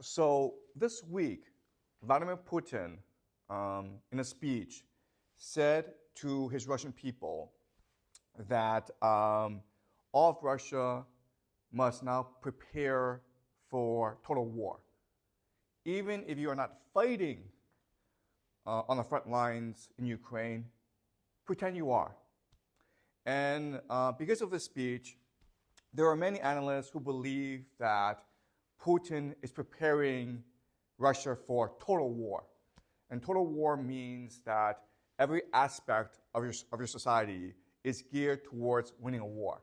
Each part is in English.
So this week, Vladimir Putin, in a speech, said to his Russian people that all of Russia must now prepare for total war. Even if you are not fighting on the front lines in Ukraine, pretend you are. And because of this speech, there are many analysts who believe that Putin is preparing Russia for total war. And total war means that every aspect of your society is geared towards winning a war.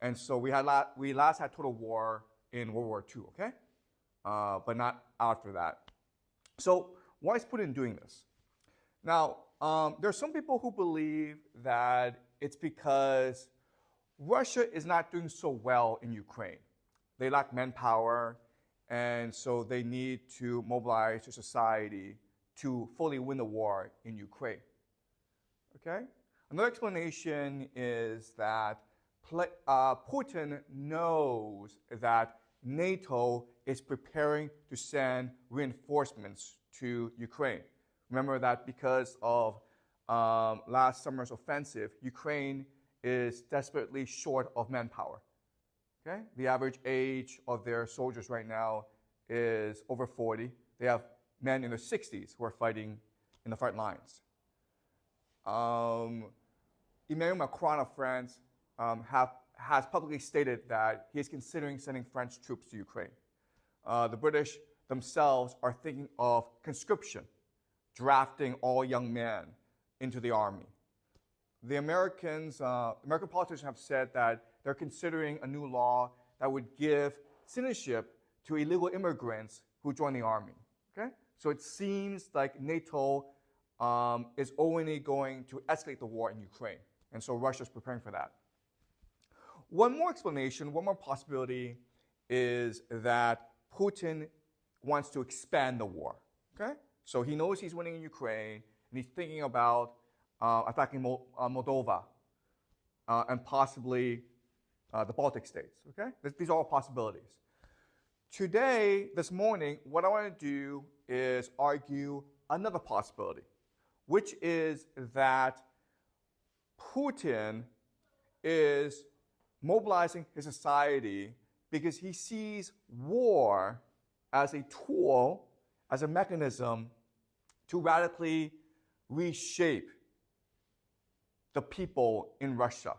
And so we last had total war in World War II, okay? But not after that. So why is Putin doing this? Now, there are some people who believe that it's because Russia is not doing so well in Ukraine. They lack manpower, and so they need to mobilize their society to fully win the war in Ukraine. Okay? Another explanation is that Putin knows that NATO is preparing to send reinforcements to Ukraine. Remember that because of last summer's offensive, Ukraine is desperately short of manpower. Okay? The average age of their soldiers right now is over 40. They have men in their 60s who are fighting in the front lines. Emmanuel Macron of France has publicly stated that he is considering sending French troops to Ukraine. The British themselves are thinking of conscription, drafting all young men into the army. The American politicians have said that they're considering a new law that would give citizenship to illegal immigrants who join the army. Okay? So it seems like NATO is only going to escalate the war in Ukraine. And so Russia is preparing for that. One more explanation, one more possibility is that Putin wants to expand the war. Okay? So he knows he's winning in Ukraine, and he's thinking about attacking Moldova and possibly the Baltic states. Okay? These are all possibilities. Today, this morning, what I want to do is argue another possibility, which is that Putin is mobilizing his society because he sees war as a tool, as a mechanism to radically reshape the people in Russia.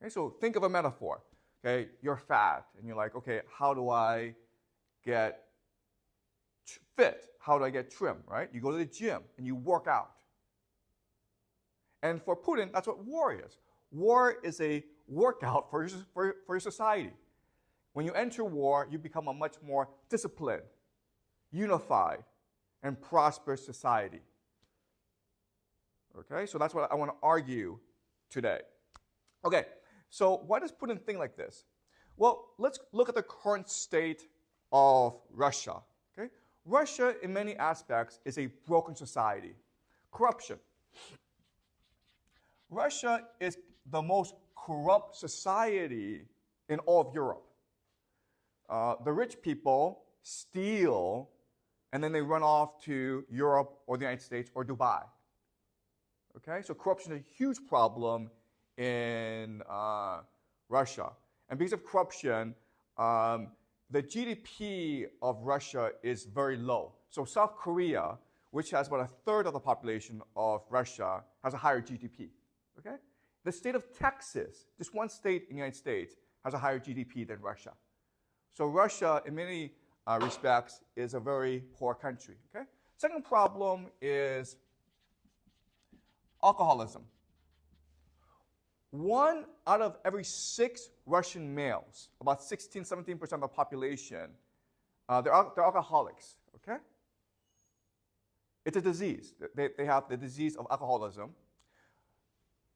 Okay, so think of a metaphor. Okay, you're fat, and you're like, okay, how do I get fit? How do I get trim, right? You go to the gym, and you work out. And for Putin, that's what war is. War is a workout for your society. When you enter war, you become a much more disciplined, unified, and prosperous society. Okay, so that's what I want to argue today. Okay, so why does Putin think like this? Well, let's look at the current state of Russia. Okay, Russia, in many aspects, is a broken society. Corruption. Russia is the most corrupt society in all of Europe. The rich people steal, and then they run off to Europe or the United States or Dubai. Okay, so corruption is a huge problem in Russia. And because of corruption, the GDP of Russia is very low. So South Korea, which has about a third of the population of Russia, has a higher GDP. Okay? The state of Texas, just one state in the United States, has a higher GDP than Russia. So Russia, in many respects, is a very poor country. Okay? Second problem is alcoholism. 1 out of every 6 Russian males, about 16-17% of the population, they're alcoholics. Okay? It's a disease. They have the disease of alcoholism.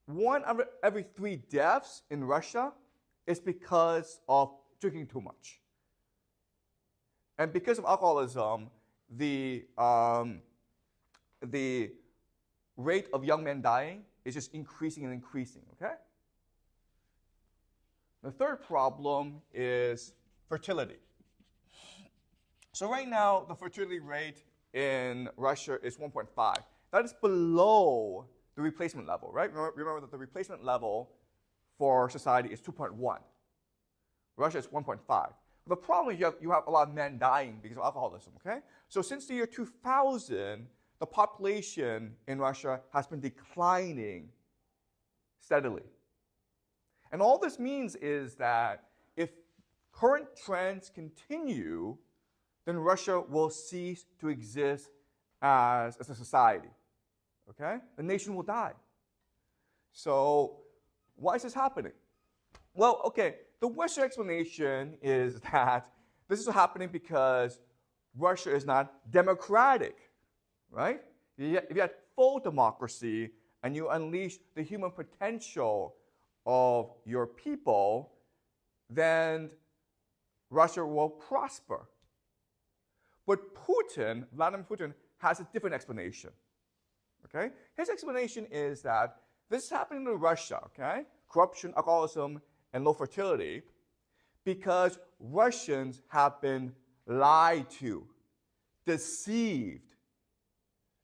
1 out of every 3 deaths in Russia is because of drinking too much. And because of alcoholism, the rate of young men dying is just increasing and increasing, okay? The third problem is fertility. So right now, the fertility rate in Russia is 1.5. That is below the replacement level, right? Remember that the replacement level for society is 2.1. Russia is 1.5. The problem is you have a lot of men dying because of alcoholism, okay? So since the year 2000, the population in Russia has been declining steadily. And all this means is that if current trends continue, then Russia will cease to exist as a society, okay? The nation will die. So why is this happening? Well, okay, the Western explanation is that this is happening because Russia is not democratic, right? If you had full democracy and you unleash the human potential of your people, then Russia will prosper. But Putin, Vladimir Putin, has a different explanation, okay? His explanation is that this is happening in Russia, okay? Corruption, alcoholism, and low fertility, because Russians have been lied to, deceived,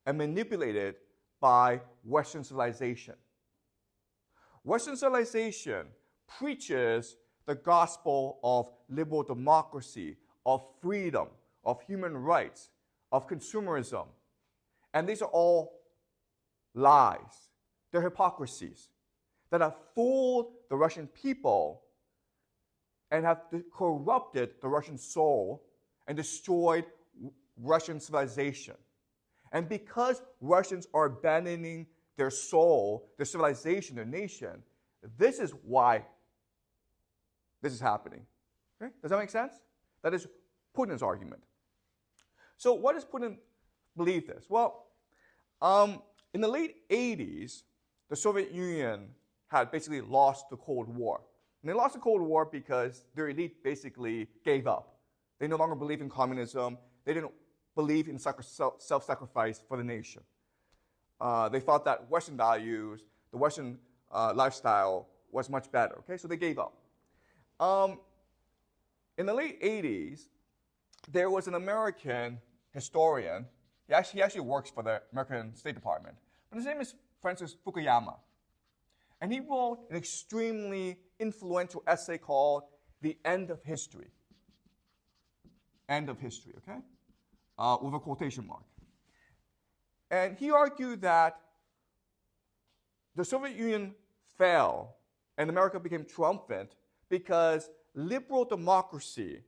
and manipulated by Western civilization. Western civilization preaches the gospel of liberal democracy, of freedom, of human rights, of consumerism. And these are all lies. They're hypocrisies that have fooled the Russian people and have corrupted the Russian soul and destroyed Russian civilization. And because Russians are abandoning their soul, their civilization, their nation, this is why this is happening. Okay? Does that make sense? That is Putin's argument. So why does Putin believe this? Well, in the late 80s, the Soviet Union had basically lost the Cold War. And they lost the Cold War because their elite basically gave up. They no longer believed in communism. They didn't believe in self-sacrifice for the nation. They thought that Western values, the Western lifestyle was much better. Okay, so they gave up. In the late 80s, there was an American historian. He actually works for the American State Department. But his name is Francis Fukuyama. And he wrote an extremely influential essay called The End of History. End of history, okay? With a quotation mark. And he argued that the Soviet Union fell and America became triumphant because liberal democracy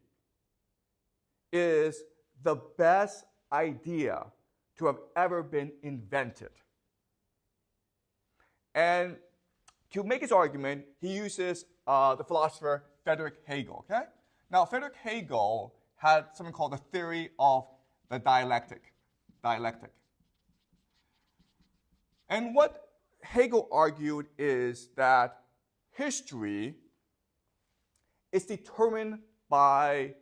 is the best idea to have ever been invented. And to make his argument, he uses the philosopher Friedrich Hegel, okay? Now, Friedrich Hegel had something called the theory of the dialectic. And what Hegel argued is that history is determined by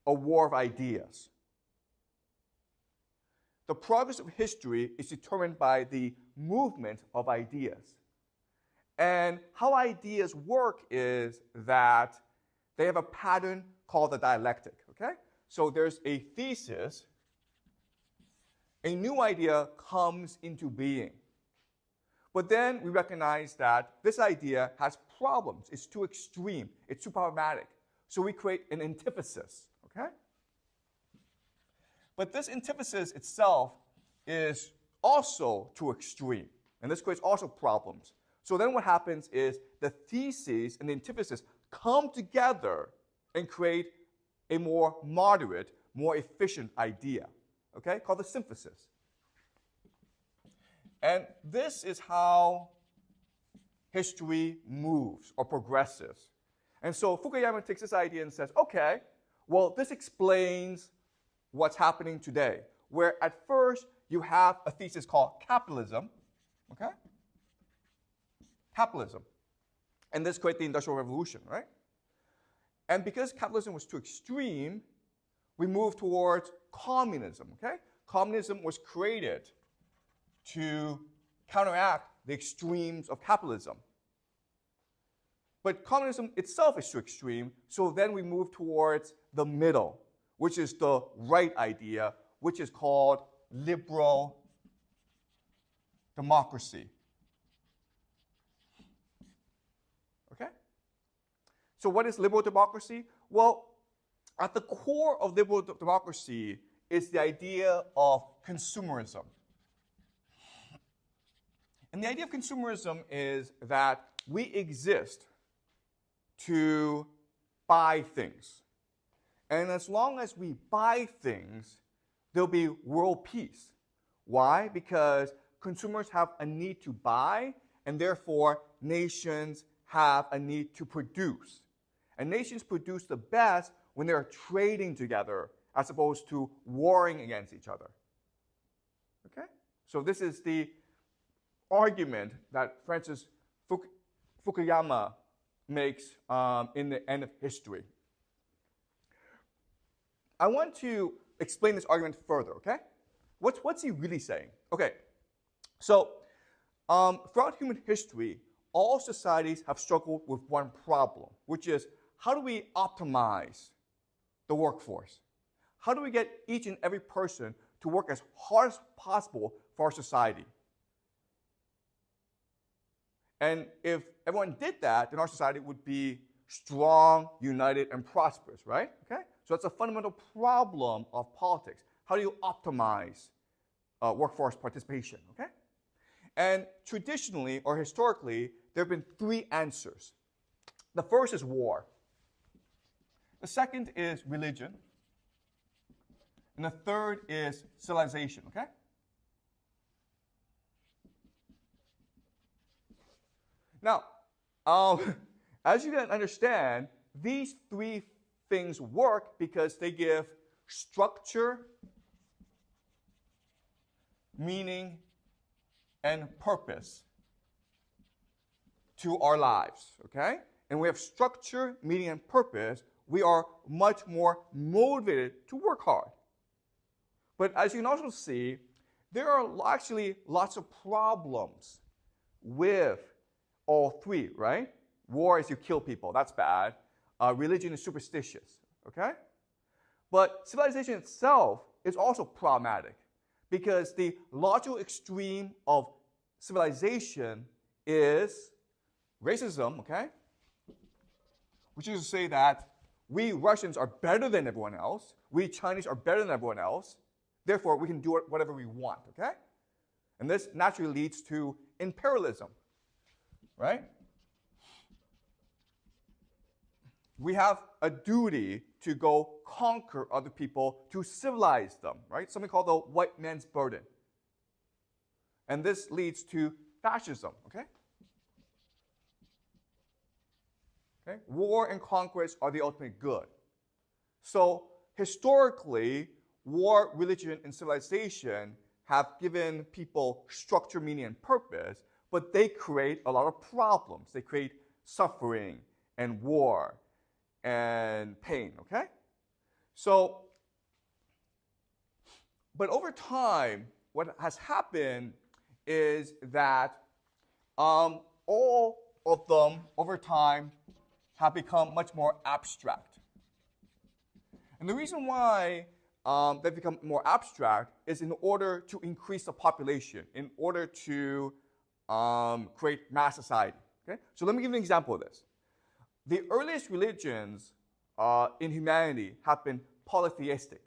a war of ideas. The progress of history is determined by the movement of ideas. And how ideas work is that they have a pattern called the dialectic, okay? So there's a thesis, a new idea comes into being. But then we recognize that this idea has problems. It's too extreme. It's too problematic. So we create an antithesis, okay? But this antithesis itself is also too extreme. And this creates also problems. So then what happens is the thesis and the antithesis come together and create a more moderate, more efficient idea, okay, called the synthesis. And this is how history moves or progresses. And so Fukuyama takes this idea and says, okay, well, this explains what's happening today, where at first you have a thesis called capitalism, okay? Capitalism. And this created the Industrial Revolution, right? And because capitalism was too extreme, we moved towards communism, okay? Communism was created to counteract the extremes of capitalism. But communism itself is too extreme, so then we move towards the middle, which is the right idea, which is called liberal democracy. Okay? So what is liberal democracy? Well, at the core of liberal democracy is the idea of consumerism. And the idea of consumerism is that we exist to buy things. And as long as we buy things, there'll be world peace. Why? Because consumers have a need to buy, and therefore nations have a need to produce. And nations produce the best when they're trading together as opposed to warring against each other. Okay? So this is the argument that Francis Fukuyama makes in the end of history. I want to explain this argument further, okay? What's he really saying? Okay, so throughout human history, all societies have struggled with one problem, which is how do we optimize the workforce? How do we get each and every person to work as hard as possible for our society? And if everyone did that, then our society would be strong, united, and prosperous, right? Okay? So that's a fundamental problem of politics. How do you optimize workforce participation, okay? And traditionally, or historically, there have been three answers. The first is war. The second is religion. And the third is civilization, okay? Now, as you can understand, these three things work because they give structure, meaning, and purpose to our lives, okay? And we have structure, meaning, and purpose. We are much more motivated to work hard. But as you can also see, there are actually lots of problems with all three, right? War is you kill people, that's bad. Religion is superstitious, okay? But civilization itself is also problematic because the logical extreme of civilization is racism, okay? Which is to say that we Russians are better than everyone else, we Chinese are better than everyone else, therefore we can do whatever we want, okay? And this naturally leads to imperialism, right? We have a duty to go conquer other people, to civilize them, right? Something called the white man's burden. And this leads to fascism, okay? Okay? War and conquest are the ultimate good. So historically, war, religion, and civilization have given people structure, meaning, and purpose, but they create a lot of problems. They create suffering and war and pain, okay? So, but over time, what has happened is that all of them, over time, have become much more abstract. And the reason why they've become more abstract is in order to increase the population, in order to create mass society, okay? So let me give you an example of this. The earliest religions in humanity have been polytheistic.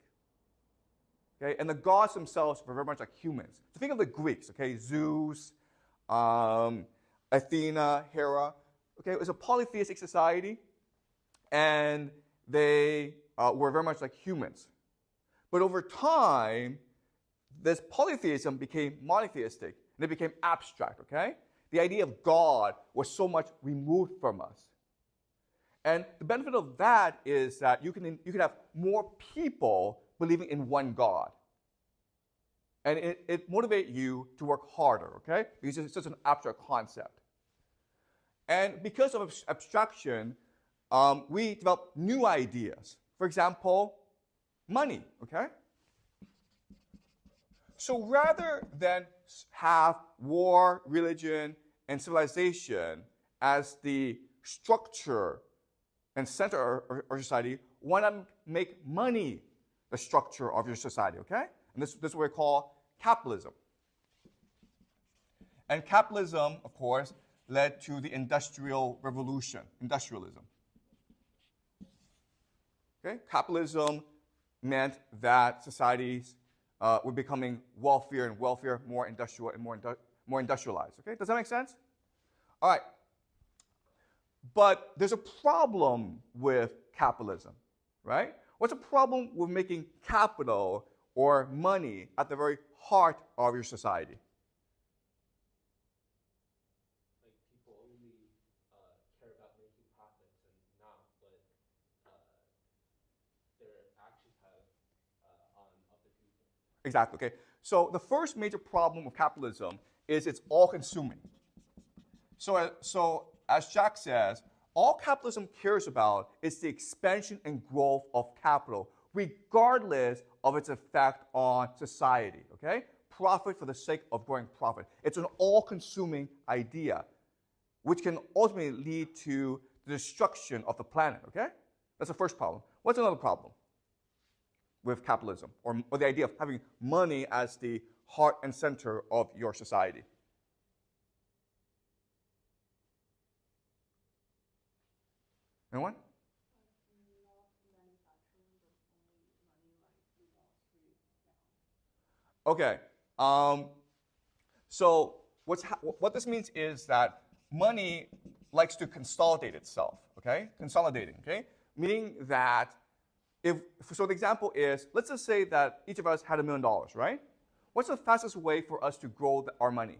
Okay? And the gods themselves were very much like humans. So think of the Greeks, okay? Zeus, Athena, Hera. Okay? It was a polytheistic society, and they were very much like humans. But over time, this polytheism became monotheistic, and it became abstract, okay? The idea of God was so much removed from us. And the benefit of that is that you can have more people believing in one God. And it motivates you to work harder, okay? Because it's such an abstract concept. And because of abstraction, we develop new ideas. For example, money, okay? So rather than have war, religion, and civilization as the structure and center of our society, why not make money the structure of your society, okay? And this is what we call capitalism. And capitalism, of course, led to the Industrial Revolution, industrialism. Okay? Capitalism meant that societies were becoming wealthier and wealthier, more industrial and more industrialized. Okay? Does that make sense? All right. But there's a problem with capitalism, right? What's a problem with making capital or money at the very heart of your society? Like people only care about making profits and not what their actions have on other people. Exactly, okay. So the first major problem of capitalism is it's all-consuming. So as Jack says, all capitalism cares about is the expansion and growth of capital, regardless of its effect on society, okay? Profit for the sake of growing profit. It's an all-consuming idea, which can ultimately lead to the destruction of the planet, okay? That's the first problem. What's another problem with capitalism, or the idea of having money as the heart and center of your society? Anyone? Okay. So what this means is that money likes to consolidate itself. Okay, consolidating. Okay, meaning that so the example is, let's just say that each of us had $1 million, right? What's the fastest way for us to grow our money?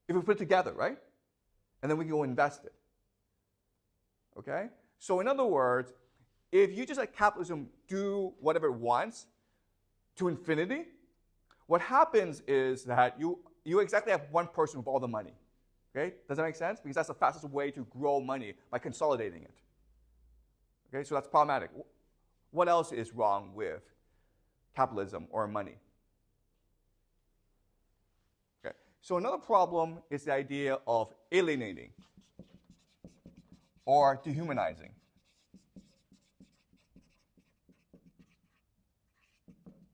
If we put it together, right? And then we can go invest it. Okay? So in other words, if you just let capitalism do whatever it wants to infinity, what happens is that you exactly have one person with all the money. Okay? Does that make sense? Because that's the fastest way to grow money, by consolidating it. Okay? So that's problematic. What else is wrong with capitalism or money? Okay. So another problem is the idea of alienating or dehumanizing.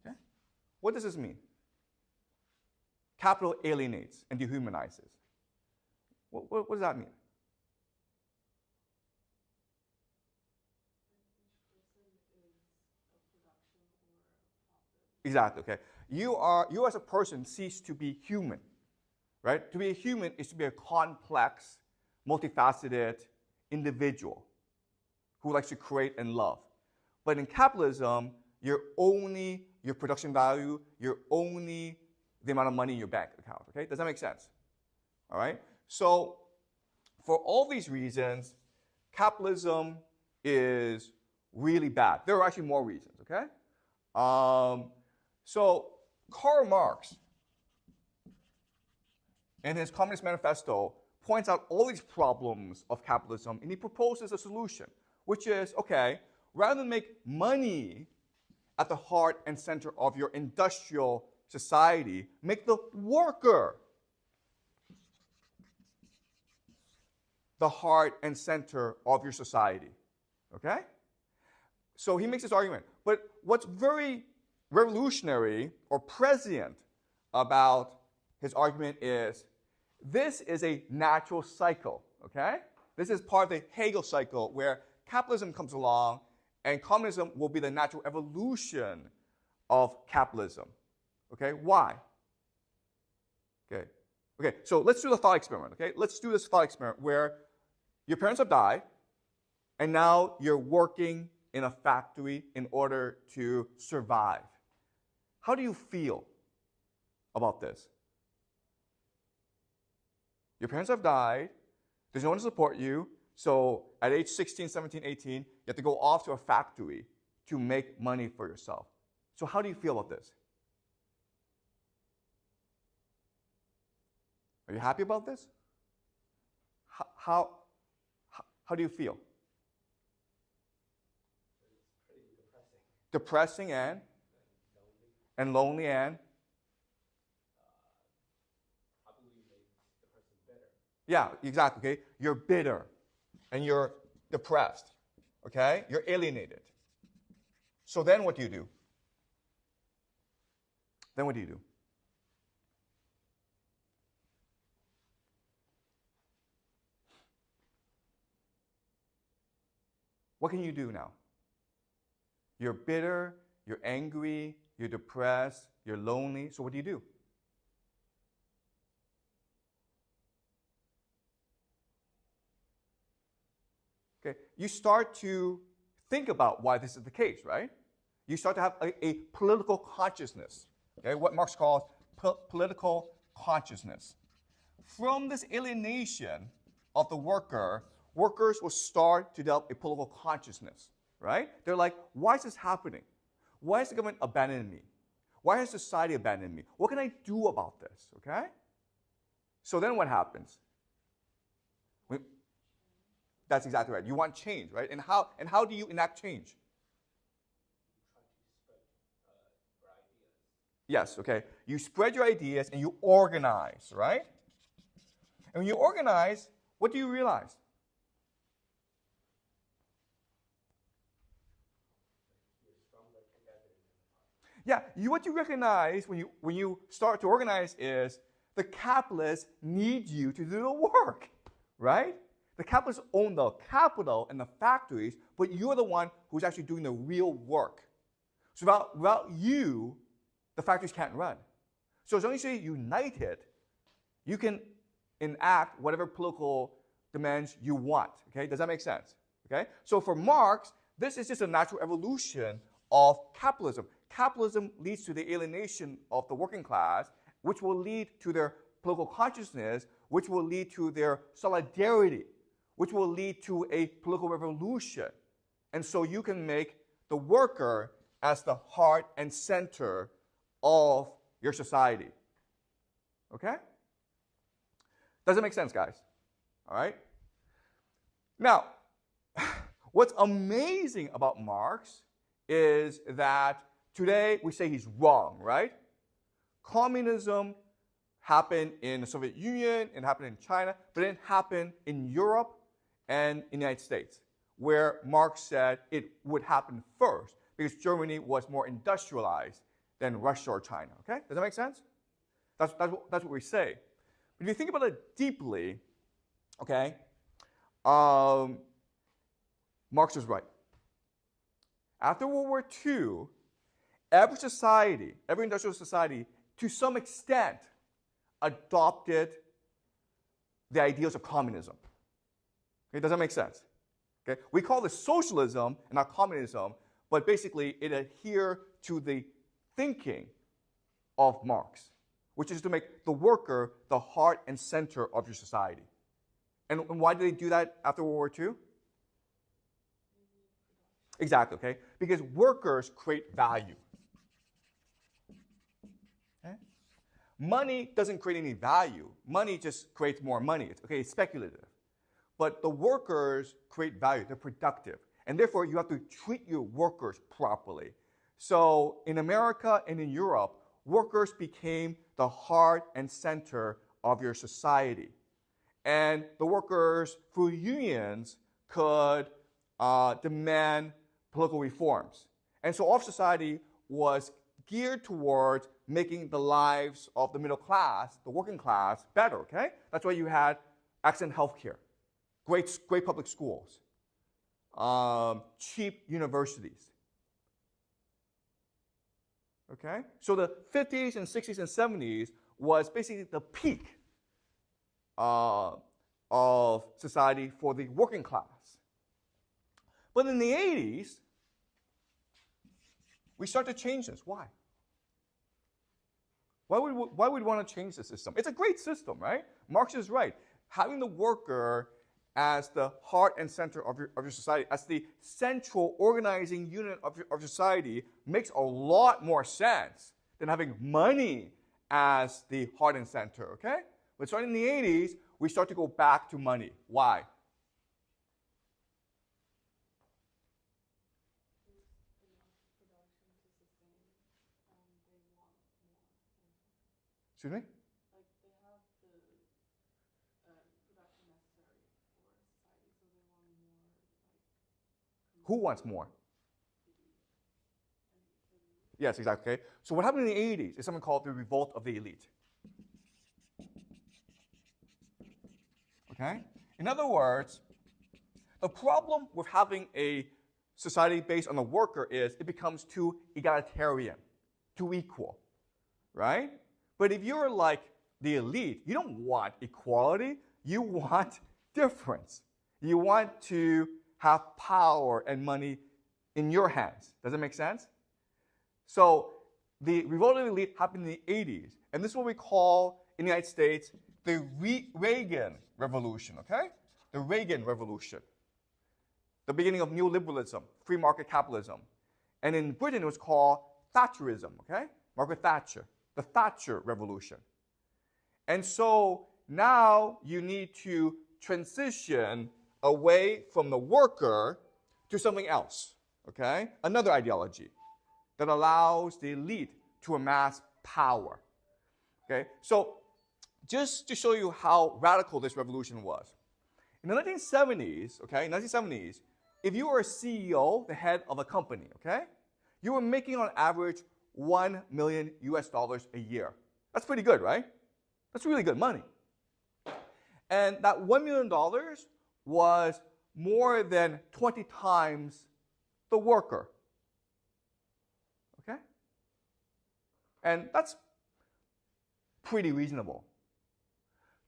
Okay? What does this mean? Capital alienates and dehumanizes. What does that mean? Exactly, okay. You as a person cease to be human, right? To be a human is to be a complex, multifaceted individual who likes to create and love. But in capitalism, you're only your production value, you're only the amount of money in your bank account, okay? Does that make sense? All right? So for all these reasons, capitalism is really bad. There are actually more reasons, okay? So Karl Marx, in his Communist Manifesto, points out all these problems of capitalism, and he proposes a solution, which is, okay, rather than make money at the heart and center of your industrial society, make the worker the heart and center of your society, okay? So he makes this argument. But what's very revolutionary or prescient about his argument is this is a natural cycle, okay? This is part of the Hegel cycle where capitalism comes along and communism will be the natural evolution of capitalism, okay? Why? Okay, so let's do the thought experiment, okay? Let's do this thought experiment where your parents have died and now you're working in a factory in order to survive. How do you feel about this? Your parents have died, there's no one to support you, so at age 16, 17, 18, you have to go off to a factory to make money for yourself. So how do you feel about this? Are you happy about this? How do you feel? It's pretty depressing. Depressing and lonely and probably makes the person bitter. yeah, exactly. Okay, you're bitter and you're depressed. Okay, you're alienated. So then what do you do? Then what do you do? What can you do now? You're bitter, you're angry, you're depressed, you're lonely. So what do you do? Okay, you start to think about why this is the case, right? You start to have a political consciousness, okay? What Marx calls political consciousness. From this alienation of the worker, workers will start to develop a political consciousness, right? They're like, why is this happening? Why has the government abandoned me? Why has society abandoned me? What can I do about this, okay? So then what happens? That's exactly right. You want change, right? And how do you enact change? Yes, okay. You spread your ideas and you organize, right? And when you organize, what do you realize? Yeah, what you recognize when you start to organize is the capitalists need you to do the work, right? The capitalists own the capital and the factories, but you're the one who's actually doing the real work. So without you, the factories can't run. So as long as you're united, you can enact whatever political demands you want. Okay, does that make sense? Okay, so for Marx, this is just a natural evolution of capitalism. Capitalism leads to the alienation of the working class, which will lead to their political consciousness, which will lead to their solidarity, which will lead to a political revolution. And so you can make the worker as the heart and center of your society. Okay? Does it make sense, guys? All right? Now, what's amazing about Marx is that today we say he's wrong, right? Communism happened in the Soviet Union, it happened in China, but it didn't happen in Europe and in the United States, where Marx said it would happen first because Germany was more industrialized than Russia or China. Okay? Does that make sense? That's what we say. But if you think about it deeply, okay, Marx is right. After World War II, every society, every industrial society, to some extent, adopted the ideals of communism. Okay, does that make sense? Okay, we call this socialism and not communism, but basically it adheres to the thinking of Marx, which is to make the worker the heart and center of your society. And why did they do that after World War II? Exactly, okay? Because workers create value. Okay? Money doesn't create any value. Money just creates more money. It's speculative. But the workers create value. They're productive. And therefore, you have to treat your workers properly. So in America and in Europe, workers became the heart and center of your society. And the workers, through unions, could demand political reforms. And so all of society was geared towards making the lives of the middle class, the working class, better, okay? That's why you had excellent health care, great public schools, cheap universities. Okay? So the 50s and 60s and 70s was basically the peak of society for the working class. But in the 80s, we start to change this. Why? Why would we want to change the system? It's a great system, right? Marx is right. Having the worker as the heart and center of your society, as the central organizing unit of your society, makes a lot more sense than having money as the heart and center, okay? But starting in the 80s, we start to go back to money. Why? Excuse me? Like they have the production necessary for society, so they want more. Who wants more? Yes, exactly. Okay? So what happened in the 80s is something called the revolt of the elite. Okay? In other words, the problem with having a society based on the worker is it becomes too egalitarian, too equal, right? But if you're like the elite, you don't want equality, you want difference. You want to have power and money in your hands. Does that make sense? So the revolt of the elite happened in the 80s, and this is what we call in the United States the Reagan Revolution, okay? The Reagan Revolution. The beginning of neoliberalism, free market capitalism. And in Britain, it was called Thatcherism, okay? Margaret Thatcher, the Thatcher Revolution. And so now you need to transition away from the worker to something else, okay? Another ideology that allows the elite to amass power, okay? So just to show you how radical this revolution was. In the 1970s, okay, 1970s, if you were a CEO, the head of a company, okay, you were making on average $1 million a year. That's pretty good, right? That's really good money. And that $1 million was more than 20 times the worker. Okay? And that's pretty reasonable.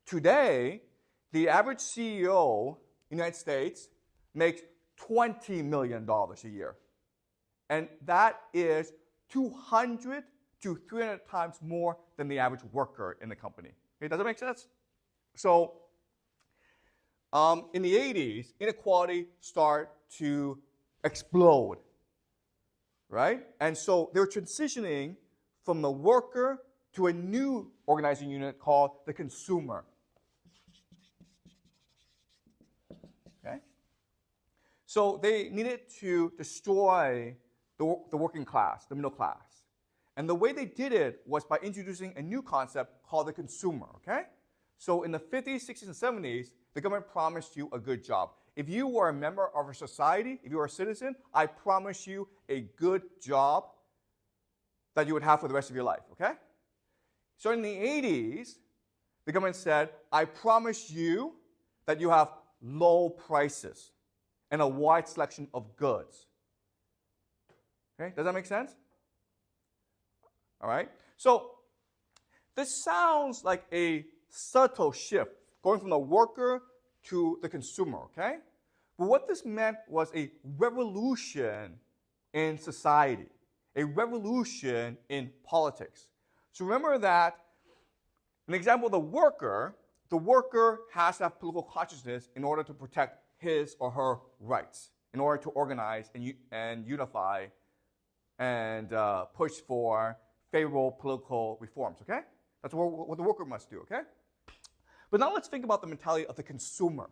Today, the average CEO in the United States makes $20 million a year. And that is 200 to 300 times more than the average worker in the company. Okay, does that make sense? So in the 80s, inequality started to explode, right? And so they were transitioning from the worker to a new organizing unit called the consumer. Okay? So they needed to destroy the working class, the middle class. And the way they did it was by introducing a new concept called the consumer, okay? So in the 50s, 60s, and 70s, the government promised you a good job. If you were a member of a society, if you were a citizen, I promise you a good job that you would have for the rest of your life, okay? So in the 80s, the government said, I promise you that you have low prices and a wide selection of goods. Okay, does that make sense? All right. So this sounds like a subtle shift, going from the worker to the consumer, okay? But what this meant was a revolution in society, a revolution in politics. So remember that, an example of the worker has to have political consciousness in order to protect his or her rights, in order to organize and unify and push for favorable political reforms, okay? That's what the worker must do, okay? But now let's think about the mentality of the consumer.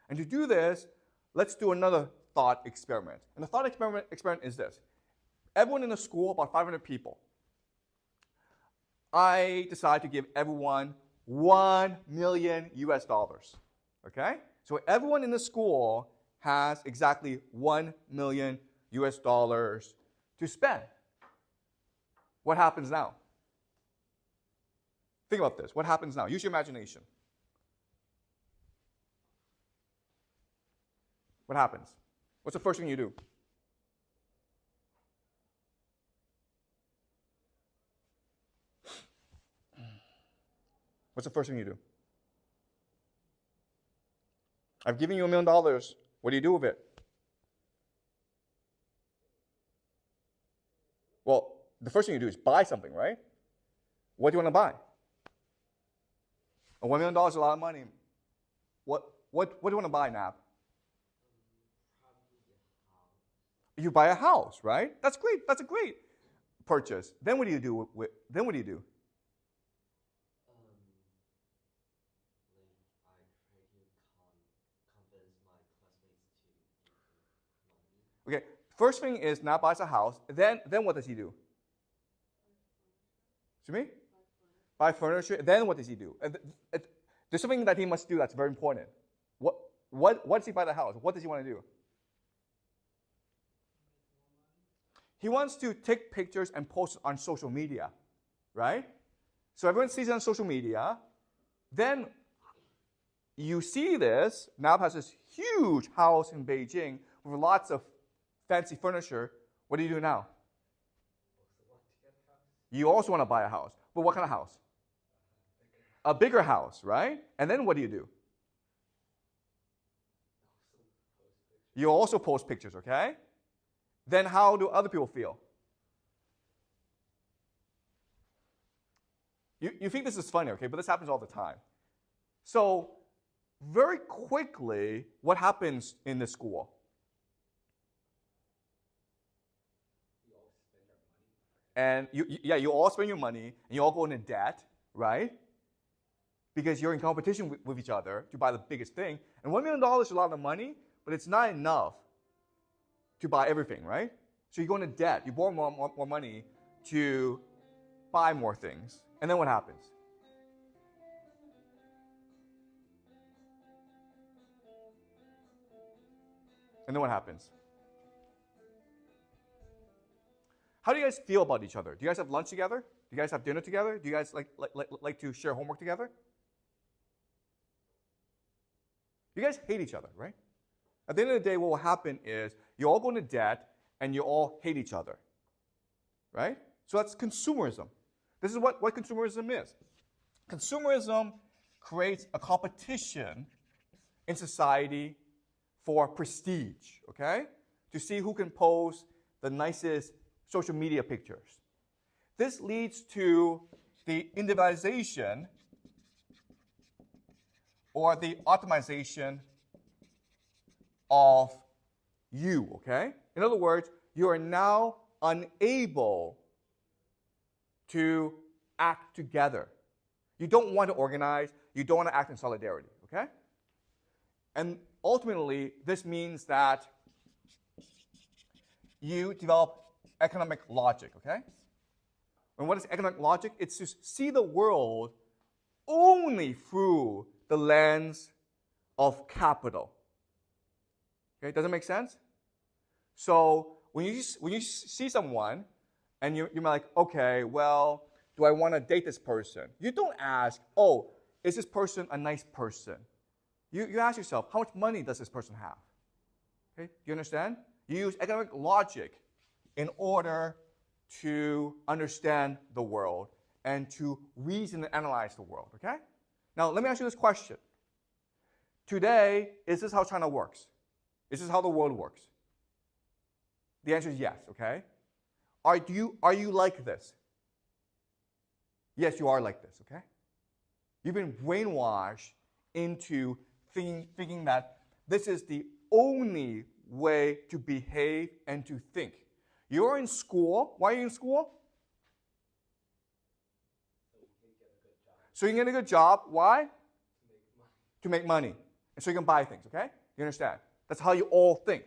And to do this, let's do another thought experiment. And the thought experiment is this. Everyone in the school, about 500 people, I decide to give everyone $1 million, okay? So everyone in the school has exactly $1 million to spend. What happens now? Think about this. What happens now? Use your imagination. What happens? What's the first thing you do? What's the first thing you do? I've given you $1 million. What do you do with it? Well, the first thing you do is buy something, right? What do you want to buy? $1 million is a lot of money. What do you want to buy, Nab? You buy a house, right? That's great. That's a great purchase. Then what do you do? Then what do you do? Okay, first thing is Nab buys a house. Then what does he do? Excuse me? Buy furniture. Then what does he do? There's something that he must do that's very important. What does he buy the house? What does he want to do? He wants to take pictures and post it on social media, right? So everyone sees it on social media. Then you see this. Map has this huge house in Beijing with lots of fancy furniture. What do you do now? You also want to buy a house. But what kind of house? A bigger house, right? And then what do? You also post pictures, okay? Then how do other people feel? You think this is funny, okay? But this happens all the time. So very quickly, what happens in the school? And you all spend your money, and you all go into debt, right? Because you're in competition with each other to buy the biggest thing. And $1 million is a lot of money, but it's not enough to buy everything, right? So you go into debt. You borrow more money to buy more things. And then what happens? And then what happens? How do you guys feel about each other? Do you guys have lunch together? Do you guys have dinner together? Do you guys like to share homework together? You guys hate each other, right? At the end of the day, what will happen is you all go into debt and you all hate each other, right? So that's consumerism. This is what consumerism is. Consumerism creates a competition in society for prestige, okay? To see who can post the nicest social media pictures. This leads to the individualization or the optimization of you, okay? In other words, you are now unable to act together. You don't want to organize. You don't want to act in solidarity, okay? And ultimately, this means that you develop economic logic, okay? And what is economic logic? It's to see the world only through the lens of capital. Okay, does it make sense? So when you see someone and you're like, okay, well, do I want to date this person? You don't ask, oh, is this person a nice person? You ask yourself, how much money does this person have? Okay, do you understand? You use economic logic in order to understand the world and to reason and analyze the world, okay? Now, let me ask you this question. Today, is this how China works? Is this how the world works? The answer is yes, okay? Are you like this? Yes, you are like this, okay? You've been brainwashed into thinking that this is the only way to behave and to think. You're in school. Why are you in school? So you can get a good job. Why? To make money. And so you can buy things, okay? You understand? That's how you all think.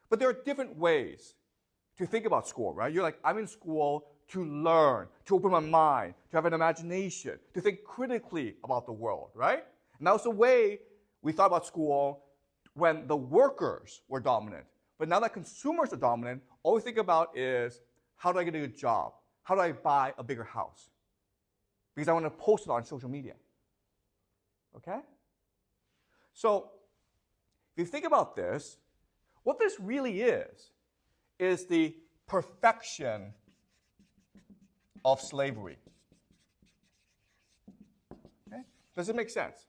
But there are different ways to think about school, right? You're like, I'm in school to learn, to open my mind, to have an imagination, to think critically about the world, right? And that was the way we thought about school when the workers were dominant. But now that consumers are dominant, all we think about is, how do I get a good job? How do I buy a bigger house? Because I want to post it on social media. Okay? So, if you think about this, what this really is the perfection of slavery. Okay? Does it make sense?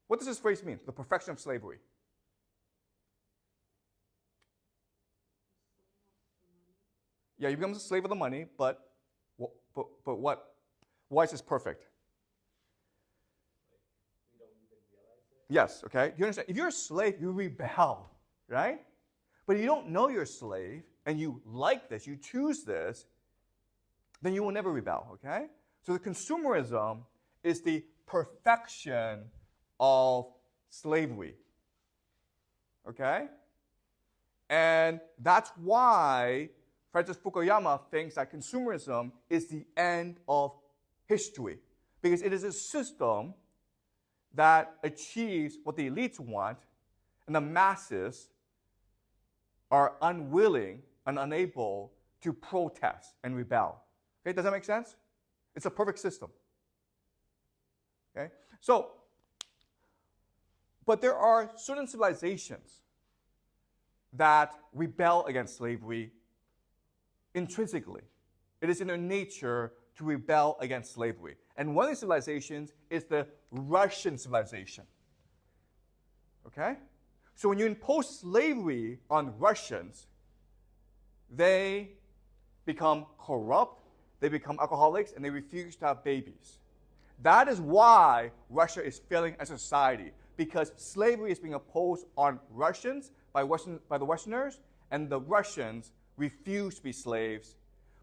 What does this phrase mean? The perfection of slavery. Yeah, you become a slave of the money, but what? Why is this perfect? We don't even realize it. Yes, okay. You understand? If you're a slave, you rebel, right? But if you don't know you're a slave, and you like this, you choose this, then you will never rebel, okay? So the consumerism is the perfection of slavery, okay? And that's why Francis Fukuyama thinks that consumerism is the end of history, because it is a system that achieves what the elites want, and the masses are unwilling and unable to protest and rebel. Okay, does that make sense? It's a perfect system. Okay, so, but there are certain civilizations that rebel against slavery intrinsically. It is in their nature to rebel against slavery. And one of these civilizations is the Russian civilization. Okay? So when you impose slavery on Russians, they become corrupt, they become alcoholics, and they refuse to have babies. That is why Russia is failing as a society, because slavery is being imposed on Russians by the Westerners, and the Russians refuse to be slaves.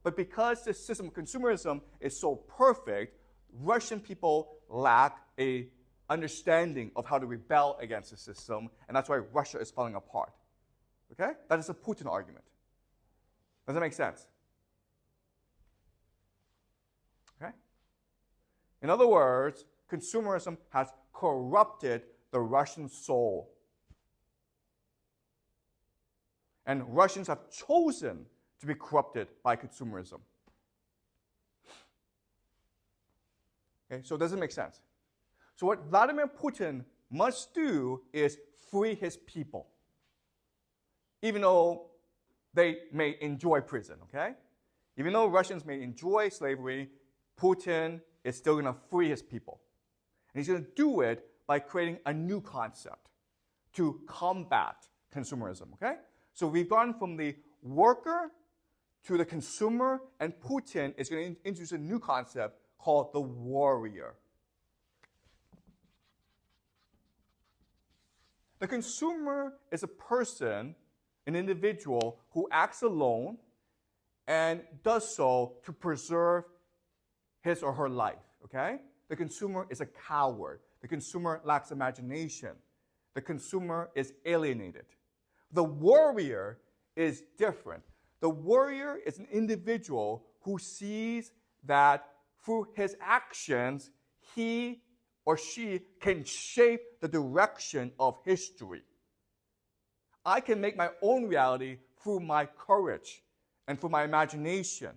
But because the system of consumerism is so perfect, Russian people lack a understanding of how to rebel against the system, and that's why Russia is falling apart. Okay? That is a Putin argument. Does that make sense? Okay? In other words, consumerism has corrupted the Russian soul. And Russians have chosen to be corrupted by consumerism. Okay, so does it make sense? So what Vladimir Putin must do is free his people, even though they may enjoy prison, okay? Even though Russians may enjoy slavery, Putin is still going to free his people. And he's going to do it by creating a new concept to combat consumerism, okay? So we've gone from the worker to the consumer, and Putin is going to introduce a new concept called the warrior. The consumer is a person, an individual, who acts alone and does so to preserve his or her life, okay? The consumer is a coward. The consumer lacks imagination. The consumer is alienated. The warrior is different. The warrior is an individual who sees that through his actions, he or she can shape the direction of history. I can make my own reality through my courage and through my imagination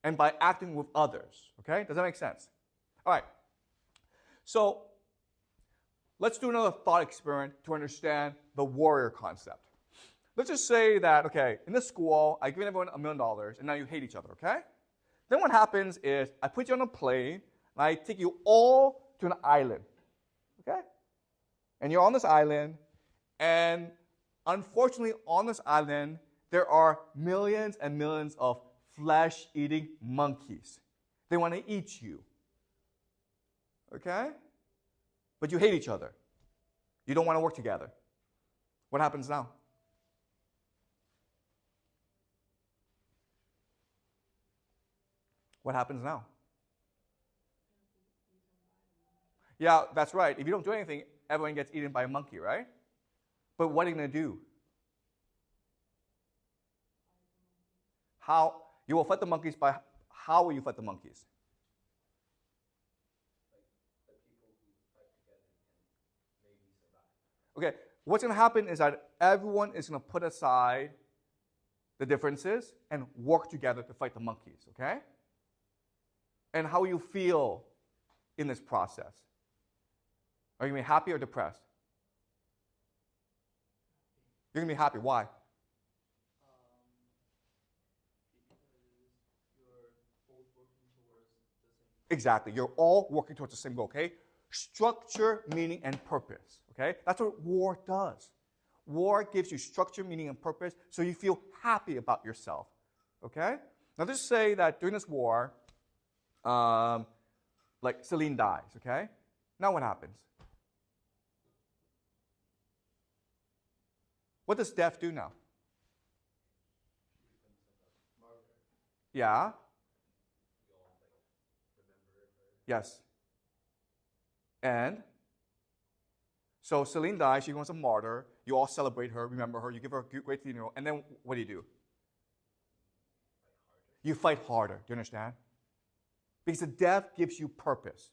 and by acting with others. Okay? Does that make sense? All right. So let's do another thought experiment to understand the warrior concept. Let's just say that, okay, in this school, I've given everyone $1 million, and now you hate each other, okay? Then what happens is I put you on a plane, and I take you all to an island, okay? And you're on this island, and unfortunately on this island, there are millions and millions of flesh-eating monkeys. They want to eat you, okay? But you hate each other. You don't want to work together. What happens now? What happens now? Yeah, that's right. If you don't do anything, everyone gets eaten by a monkey, right? But what are you going to do? How? You will fight the monkeys by, how will you fight the monkeys? The people who fight together can maybe survive. Okay, what's going to happen is that everyone is going to put aside the differences and work together to fight the monkeys, okay? And how you feel in this process. Are you going to be happy or depressed? You're going to be happy. Why? Because you're both working towards the same. Exactly. You're all working towards the same goal, okay? Structure, meaning, and purpose, okay? That's what war does. War gives you structure, meaning, and purpose, so you feel happy about yourself, okay? Now, just say that during this war, like Celine dies, okay? Now what happens? What does death do now? Yeah? Yes. And? So Celine dies, she becomes a martyr, you all celebrate her, remember her, you give her a great funeral, and then what do? You fight harder, do you understand? Because the death gives you purpose.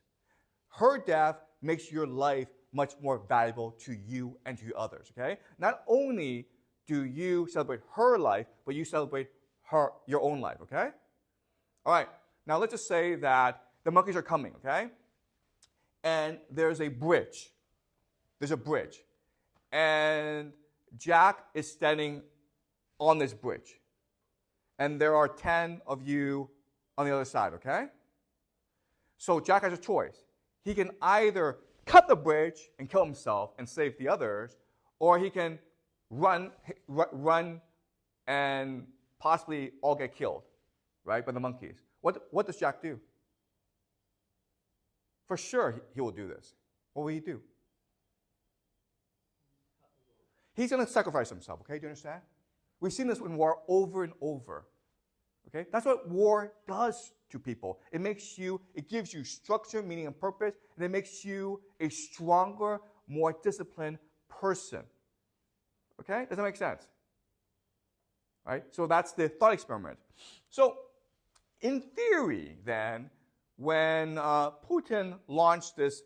Her death makes your life much more valuable to you and to others, okay? Not only do you celebrate her life, but you celebrate your own life, okay? All right, now let's just say that the monkeys are coming, okay? And there's a bridge. There's a bridge. And Jack is standing on this bridge. And there are 10 of you on the other side, okay? So Jack has a choice. He can either cut the bridge and kill himself and save the others, or he can run and possibly all get killed, right, by the monkeys. What does Jack do? For sure, he will do this. What will he do? He's going to sacrifice himself, okay? Do you understand? We've seen this in war over and over, okay? That's what war does to people. It gives you structure, meaning, and purpose, and it makes you a stronger, more disciplined person, okay? Does that make sense? Right? So that's the thought experiment. So in theory, then, when Putin launched this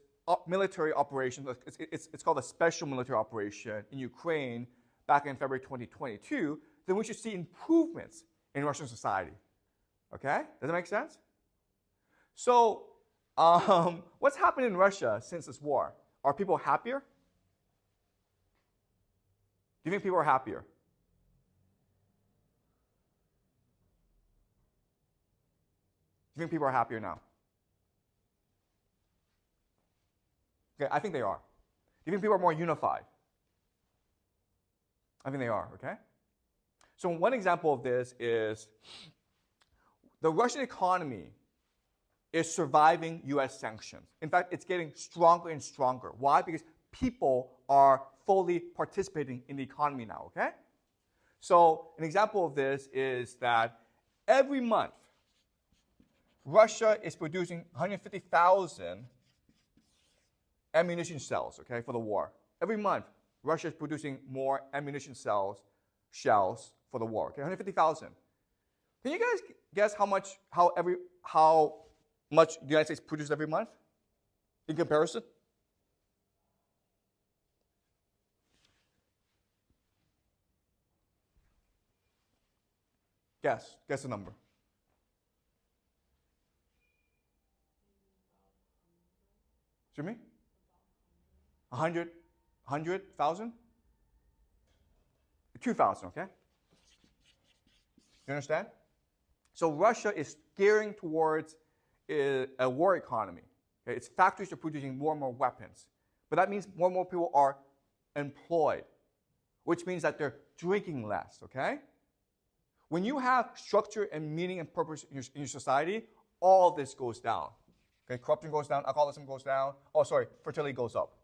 military operation, it's called a special military operation in Ukraine back in February 2022, then we should see improvements in Russian society. Okay? Does that make sense? So what's happened in Russia since this war? Are people happier? Do you think people are happier? Do you think people are happier now? Okay, I think they are. Do you think people are more unified? I think they are, okay? So one example of this is the Russian economy is surviving U.S. sanctions. In fact, it's getting stronger and stronger. Why? Because people are fully participating in the economy now, okay? So an example of this is that every month, Russia is producing 150,000 ammunition cells, okay, for the war. Every month, Russia is producing more ammunition shells for the war, okay, 150,000. Can you guys guess how much the United States produces every month in comparison? Guess the number. Excuse me? 100,000? 2,000, okay? You understand? So Russia is gearing towards a war economy. Okay? Its factories are producing more and more weapons. But that means more and more people are employed, which means that they're drinking less, okay? When you have structure and meaning and purpose in your society, all this goes down. Okay, corruption goes down, alcoholism goes down. Oh, sorry, fertility goes up.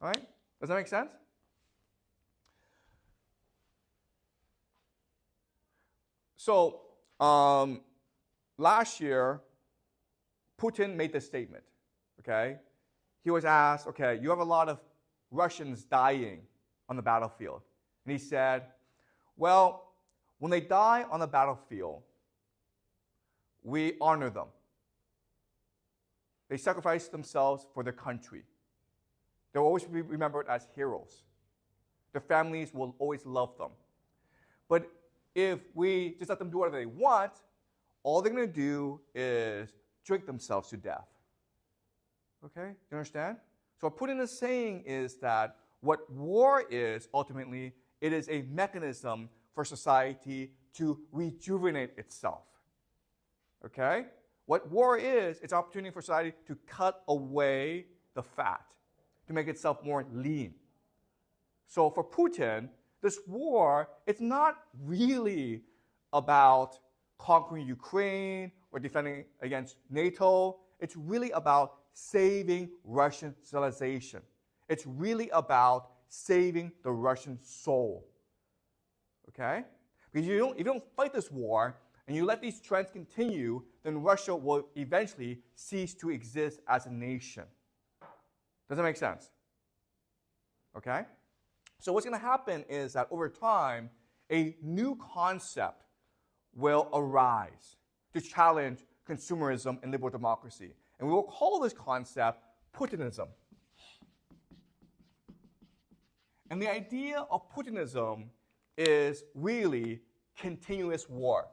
All right? Does that make sense? So, last year, Putin made this statement, okay? He was asked, okay, you have a lot of Russians dying on the battlefield. And he said, well, when they die on the battlefield, we honor them. They sacrifice themselves for their country. They'll always be remembered as heroes. Their families will always love them. But if we just let them do whatever they want, all they're going to do is drink themselves to death. Okay? Do you understand? So what Putin is saying is that what war is, ultimately, it is a mechanism for society to rejuvenate itself. Okay? What war is, it's an opportunity for society to cut away the fat, to make itself more lean. So for Putin, this war, it's not really about conquering Ukraine or defending against NATO. It's really about saving Russian civilization. It's really about saving the Russian soul. Okay? Because if you don't fight this war, and you let these trends continue, then Russia will eventually cease to exist as a nation. Does that make sense? Okay? So what's going to happen is that over time, a new concept will arise to challenge consumerism and liberal democracy. And we will call this concept Putinism. And the idea of Putinism is really continuous war.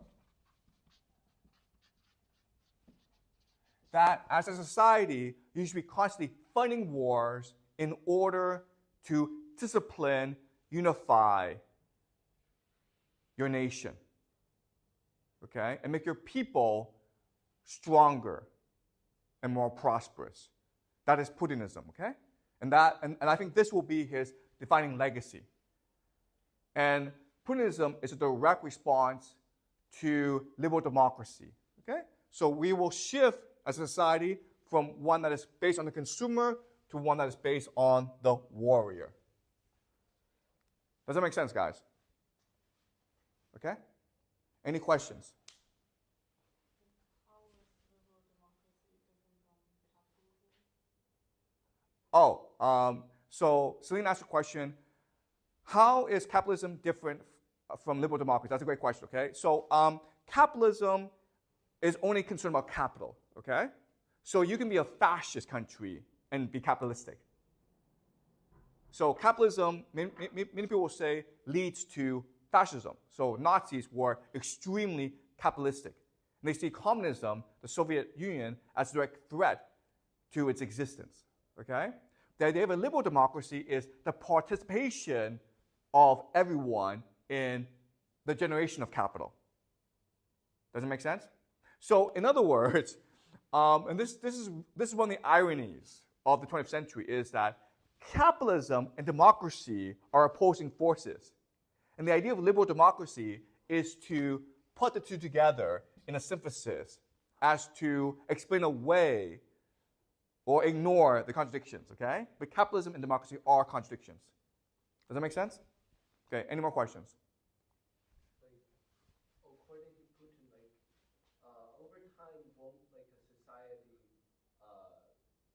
That as a society, you should be constantly fighting wars in order to discipline, unify your nation, okay, and make your people stronger and more prosperous. That is Putinism, okay? And I think this will be his defining legacy. And Putinism is a direct response to liberal democracy, okay? So we will shift as a society from one that is based on the consumer to one that is based on the warrior. Does that make sense, guys? Okay? Any questions? How is liberal democracy different from capitalism? So Celine asked a question, how is capitalism different from liberal democracy? That's a great question, okay? So capitalism is only concerned about capital, okay? So you can be a fascist country and be capitalistic. So capitalism, many people will say, leads to fascism. So Nazis were extremely capitalistic. And they see communism, the Soviet Union, as a direct threat to its existence, okay? The idea of a liberal democracy is the participation of everyone in the generation of capital. Does it make sense? So in other words, and this is one of the ironies of the 20th century, is that capitalism and democracy are opposing forces. And the idea of liberal democracy is to put the two together in a synthesis as to explain away or ignore the contradictions, okay? But capitalism and democracy are contradictions. Does that make sense? Okay, any more questions? According to Putin, over time, won't a society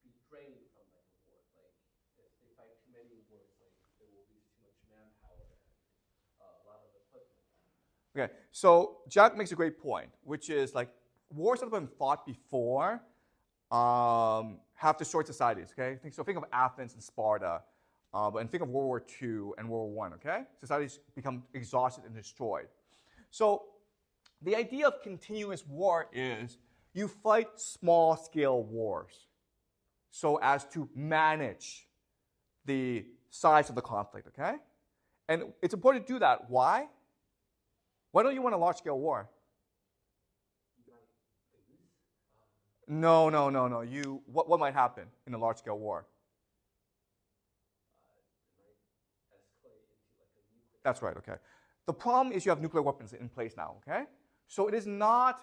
be drained from a war? If they fight too many wars, they will lose too much manpower and a lot of equipment. Okay, so Jack makes a great point, which is wars that have been fought before have destroyed societies, okay? So think of Athens and Sparta, and think of World War II and World War I, okay? Societies become exhausted and destroyed. So the idea of continuous war is you fight small-scale wars so as to manage the size of the conflict, okay? And it's important to do that. Why? Why don't you want a large-scale war? No. What might happen in a large-scale war? That's right, okay. The problem is you have nuclear weapons in place now, okay? So it is not,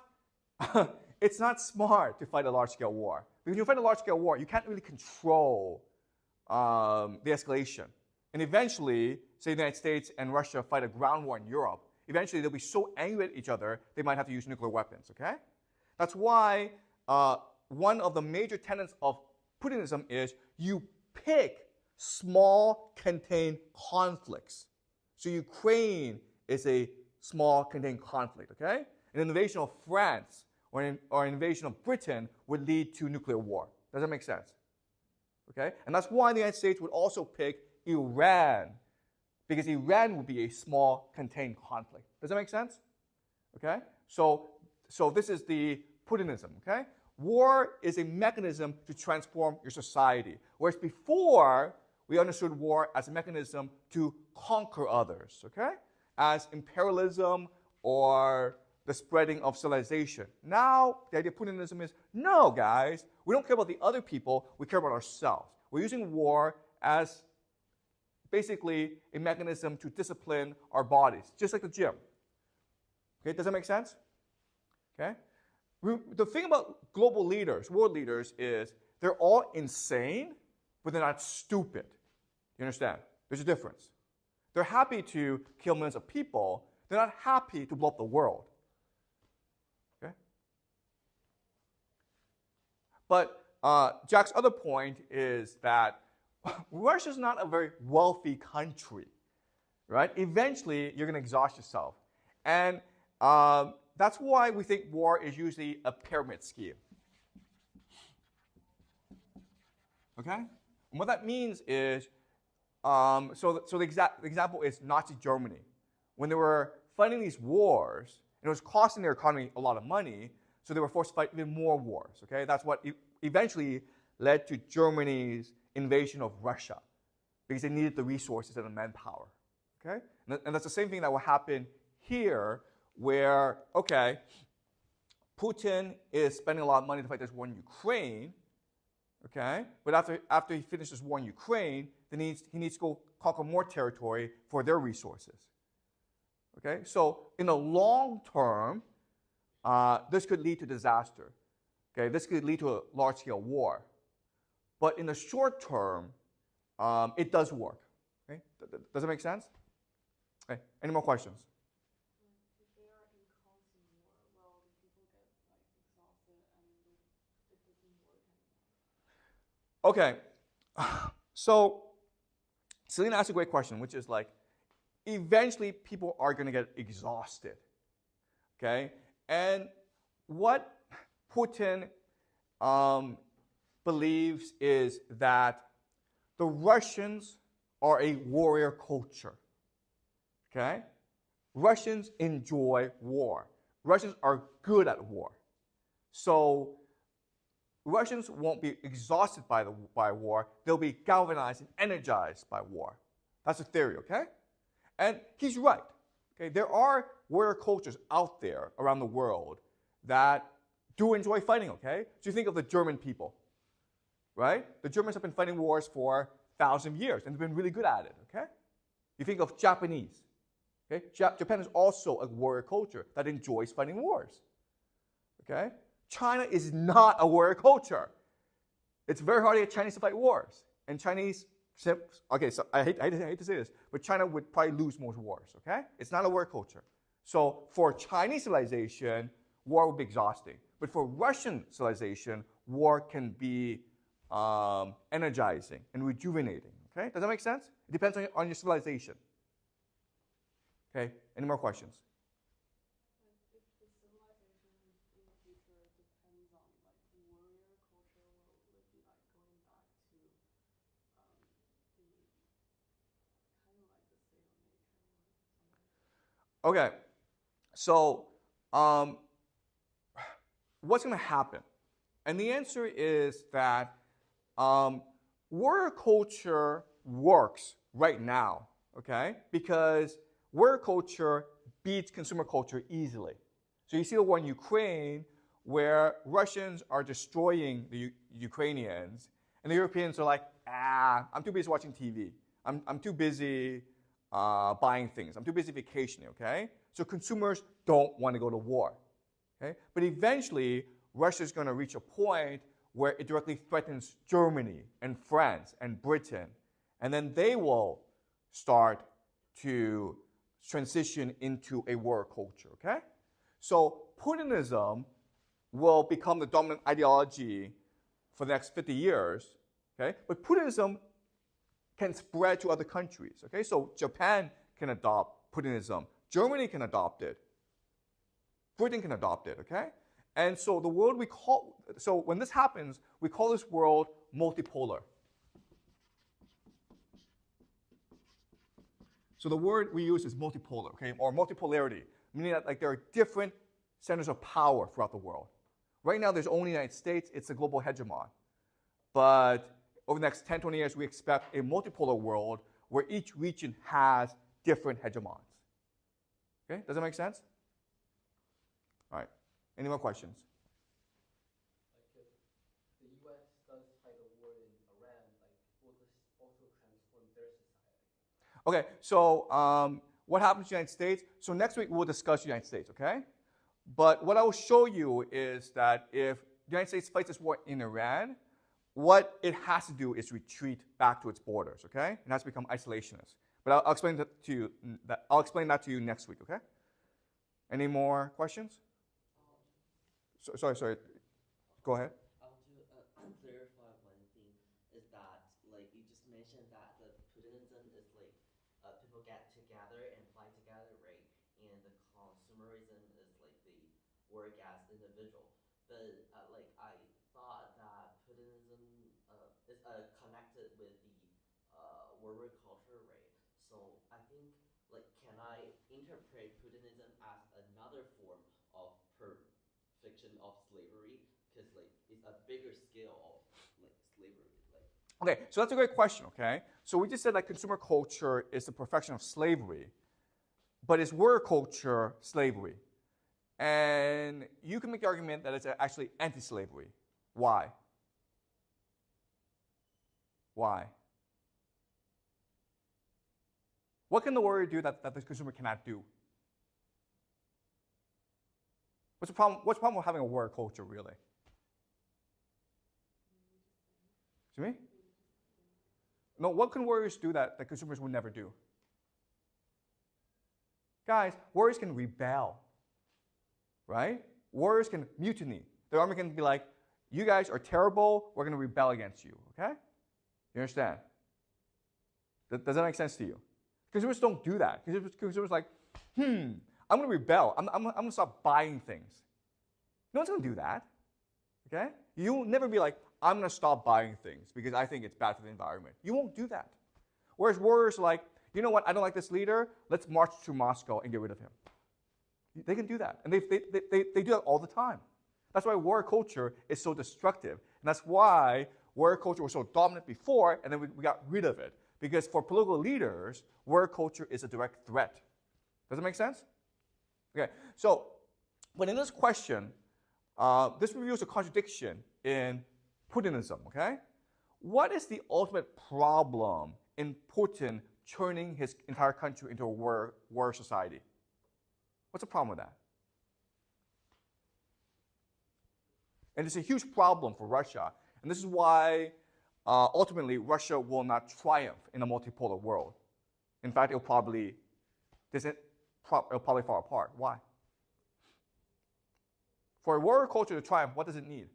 it's not smart to fight a large-scale war. Because when you fight a large-scale war, you can't really control the escalation. And eventually, say the United States and Russia fight a ground war in Europe, eventually they'll be so angry at each other, they might have to use nuclear weapons, okay? That's why one of the major tenets of Putinism is you pick small, contained conflicts. So Ukraine is a small, contained conflict, okay? An invasion of France or an invasion of Britain would lead to nuclear war. Does that make sense? Okay? And that's why the United States would also pick Iran, because Iran would be a small, contained conflict. Does that make sense? Okay? So this is the Putinism, okay? War is a mechanism to transform your society. Whereas before, we understood war as a mechanism to conquer others, okay? As imperialism or the spreading of civilization. Now, the idea of Putinism is, no, guys, we don't care about the other people, we care about ourselves. We're using war as basically a mechanism to discipline our bodies, just like the gym. Okay, does that make sense? Okay? The thing about global leaders, world leaders, is they're all insane, but they're not stupid. You understand? There's a difference. They're happy to kill millions of people. They're not happy to blow up the world. Okay? But Jack's other point is that Russia's not a very wealthy country, right? Eventually, you're going to exhaust yourself. And that's why we think war is usually a pyramid scheme. Okay? And what that means is, so the example is Nazi Germany, when they were fighting these wars, and it was costing their economy a lot of money, so they were forced to fight even more wars. Okay, that's what eventually led to Germany's invasion of Russia, because they needed the resources and the manpower. Okay, and that's the same thing that will happen here, where okay, Putin is spending a lot of money to fight this war in Ukraine. Okay, but after he finishes war in Ukraine, then he needs to go conquer more territory for their resources. Okay, so in the long term, this could lead to disaster. Okay, this could lead to a large-scale war. But in the short term, it does work. Okay, does it make sense? Okay, any more questions? If they are in constant war, well, the people get exhausted and it doesn't work anymore. Okay, so Selena asked a great question, which is like, eventually people are going to get exhausted. Okay, and what Putin believes is that the Russians are a warrior culture. Okay, Russians enjoy war. Russians are good at war. So Russians won't be exhausted by war. They'll be galvanized and energized by war. That's a theory, okay? And he's right. Okay, there are warrior cultures out there around the world that do enjoy fighting, okay? So you think of the German people, right? The Germans have been fighting wars for 1,000 years, and they've been really good at it, okay? You think of Japanese, okay? Japan is also a warrior culture that enjoys fighting wars, okay? China is not a warrior culture. It's very hard to get Chinese to fight wars. And Chinese, okay, so I hate to say this, but China would probably lose most wars, okay? It's not a warrior culture. So for Chinese civilization, war would be exhausting. But for Russian civilization, war can be energizing and rejuvenating, okay? Does that make sense? It depends on your civilization. Okay, any more questions? If the civilization in the future depends on warrior culture, will it be going back to the kind of the state of nature or something? Okay, so what's going to happen? And the answer is that warrior culture works right now, okay? Because warrior culture beats consumer culture easily. So you see the war in Ukraine where Russians are destroying the Ukrainians, and the Europeans are like, I'm too busy watching TV. I'm too busy buying things. I'm too busy vacationing, okay? So consumers don't want to go to war, okay? But eventually, Russia is going to reach a point where it directly threatens Germany and France and Britain, and then they will start to transition into a warrior culture, okay? So Putinism will become the dominant ideology for the next 50 years, okay? But Putinism can spread to other countries, okay? So Japan can adopt Putinism. Germany can adopt it. Britain can adopt it, okay? And so the world so when this happens, we call this world multipolar. So the word we use is multipolar, okay, or multipolarity, meaning that there are different centers of power throughout the world. Right now, there's only the United States. It's a global hegemon. But over the next 10, 20 years, we expect a multipolar world where each region has different hegemons. Okay, does that make sense? All right, any more questions? If the U.S. does fight a war in Iran, will this also transform their society? Okay, so what happens to the United States? So next week we'll discuss the United States, okay? But what I will show you is that if the United States fights this war in Iran, what it has to do is retreat back to its borders, okay? It has to become isolationist. But I'll explain that to you. I'll explain that to you next week, okay? Any more questions? Sorry. Go ahead. I want to clarify one thing is that you just mentioned that the Putinism is people get together and fight together, right? And the consumerism is the work as individual. But I thought that Putinism is connected with the warrior culture, right? So I think can I interpret Putinism as another form of perfection of slavery, because like it's a bigger scale of like slavery. Like Okay, so that's a great question, okay? So we just said that consumer culture is the perfection of slavery, but is warrior culture slavery? And you can make the argument that it's actually anti-slavery. Why? Why? What can the warrior do that the consumer cannot do? What's the problem with having a warrior culture, really? Excuse me? No, what can warriors do that consumers would never do? Guys, warriors can rebel, right? Warriors can mutiny. The army can be like, you guys are terrible, we're going to rebel against you, okay? You understand? Does that make sense to you? Consumers don't do that. Consumers like, I'm going to rebel. I'm going to stop buying things. No one's going to do that, okay? You'll never be like, I'm going to stop buying things because I think it's bad for the environment. You won't do that. Whereas warriors are like, you know what, I don't like this leader, let's march to Moscow and get rid of him. They can do that. And they do that all the time. That's why warrior culture is so destructive. And that's why warrior culture was so dominant before, and then we got rid of it. Because for political leaders, warrior culture is a direct threat. Does that make sense? Okay, so, but in this question, this reveals a contradiction in Putinism, okay? What is the ultimate problem in Putin turning his entire country into a war society? What's the problem with that? And it's a huge problem for Russia. And this is why ultimately Russia will not triumph in a multipolar world. In fact, it'll probably fall apart. Why? For a warrior culture to triumph, what does it need?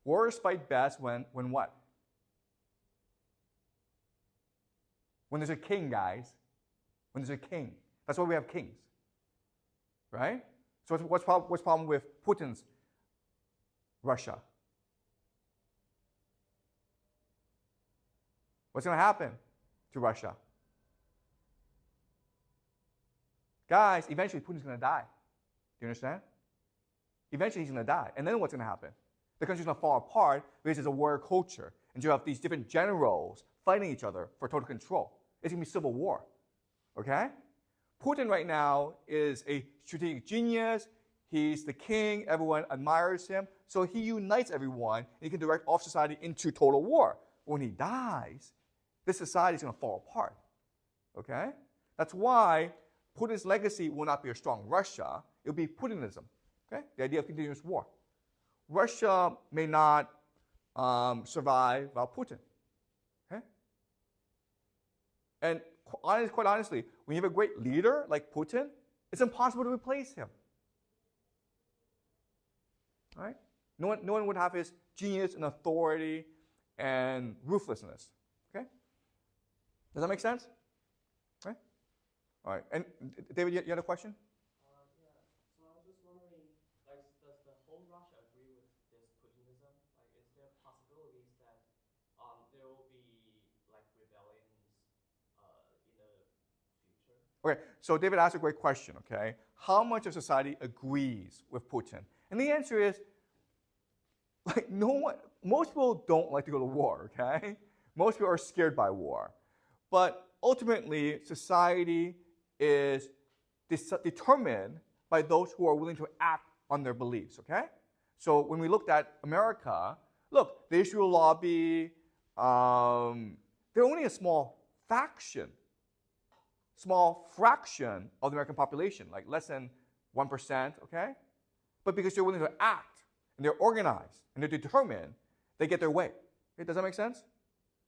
Warriors fight best when what? When there's a king, guys. When there's a king. That's why we have kings. Right? So what's the problem with Putin's Russia? What's going to happen to Russia? Guys, eventually Putin's going to die. Do you understand? Eventually he's going to die. And then what's going to happen? The country's going to fall apart because there's a warrior culture. And you have these different generals fighting each other for total control. It's going to be civil war. Okay? Putin right now is a strategic genius. He's the king. Everyone admires him. So he unites everyone, and he can direct all society into total war. When he dies, this society is going to fall apart. Okay? That's why Putin's legacy will not be a strong Russia. It will be Putinism. Okay? The idea of continuous war. Russia may not survive without Putin. Okay? And quite honestly, when you have a great leader like Putin, it's impossible to replace him. Right? No one would have his genius and authority and ruthlessness. Okay? Does that make sense? Right? All right. And David, you had a question? Yeah. So I was just wondering, like, does the whole Russia agree with this Putinism? Like, is there possibilities that there will be like rebellions in the future? Okay, so David asked a great question, okay? How much of society agrees with Putin? And the answer is, like, most people don't like to go to war, okay? Most people are scared by war. But ultimately, society is determined by those who are willing to act on their beliefs, okay? So when we looked at America, look, the Israel lobby, they're only a small fraction of the American population, like less than 1%, okay? But because they're willing to act, and they're organized, and they're determined, they get their way. Okay, does that make sense?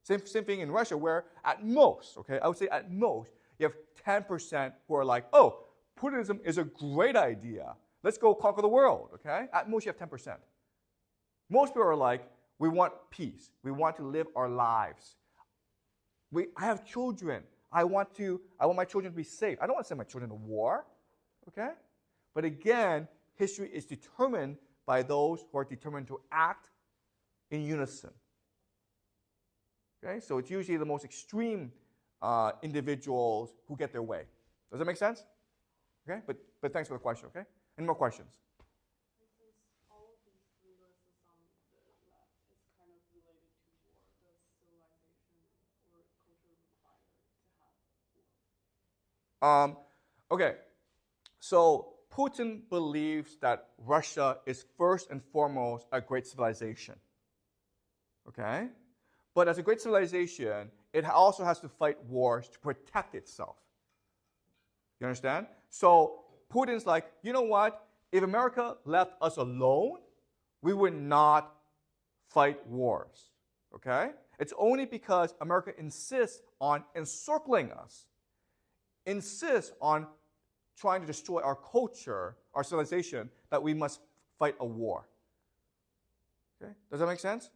Same thing in Russia, where at most, okay, I would say at most, you have 10% who are like, oh, Putinism is a great idea. Let's go conquer the world, okay? At most, you have 10%. Most people are like, we want peace. We want to live our lives. I have children. I want my children to be safe. I don't want to send my children to war, okay? But again, history is determined by those who are determined to act in unison. Okay, so it's usually the most extreme individuals who get their way. Does that make sense? Okay, but thanks for the question, okay? Any more questions? Since all of these three verses on the left is kind of related to war, does civilization or culture require to have war? Okay, so Putin believes that Russia is first and foremost a great civilization. Okay? But as a great civilization, it also has to fight wars to protect itself. You understand? So Putin's like, you know what? If America left us alone, we would not fight wars. Okay? It's only because America insists on encircling us, insists on trying to destroy our culture, our civilization, that we must fight a war. Okay? Does that make sense?